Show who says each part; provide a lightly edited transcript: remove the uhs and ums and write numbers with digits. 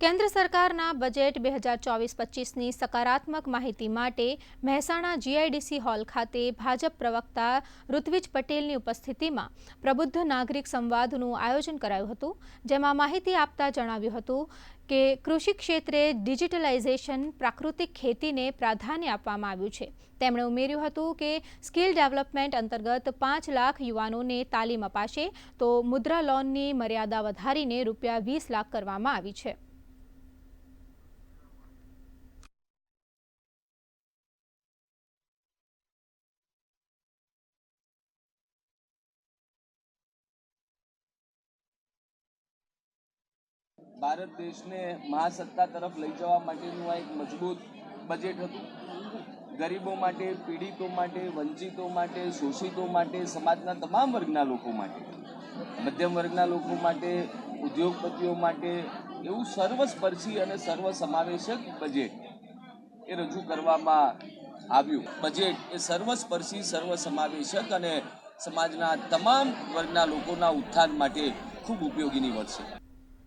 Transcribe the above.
Speaker 1: કેન્દ્ર સરકારના બજેટ 2024-25ની સકારાત્મક માહિતી માટે મહેસાણા જીઆઈડીસી હોલ ખાતે ભાજપ પ્રવક્તા ઋત્વિજ પટેલની ઉપસ્થિતિમાં પ્રબુદ્ધ નાગરિક સંવાદનું આયોજન કરાયું હતું, જેમાં માહિતી આપતા જણાવ્યું હતું કે કૃષિ ક્ષેત્રે ડિજિટલાઇઝેશન, પ્રાકૃતિક ખેતીને પ્રાધાન્ય આપવામાં આવ્યું છે। તેમણે ઉમેર્યું હતું કે સ્કિલ ડેવલપમેન્ટ અંતર્ગત 5 લાખ યુવાનોને તાલીમ અપાશે તો મુદ્રા લોનની મર્યાદા વધારીને ₹20 લાખ કરવામાં આવી છે।
Speaker 2: ભારત દેશને મહાસત્તા તરફ લઈ જવા માટેનું આ એક મજબૂત બજેટ હતું। ગરીબો માટે, પીડિતો માટે, વંચિતો માટે, શોષિતો માટે, સમાજના તમામ વર્ગના લોકો માટે, મધ્યમ વર્ગના લોકો માટે, ઉદ્યોગપતિઓ માટે એવું સર્વસ્પર્શી અને સર્વસમાવેશક બજેટ એ રજૂ કરવામાં આવ્યું। બજેટ એ સર્વસ્પર્શી, સર્વસમાવેશક અને સમાજના તમામ વર્ગના લોકોના ઉત્થાન માટે ખૂબ ઉપયોગી નીવડશે।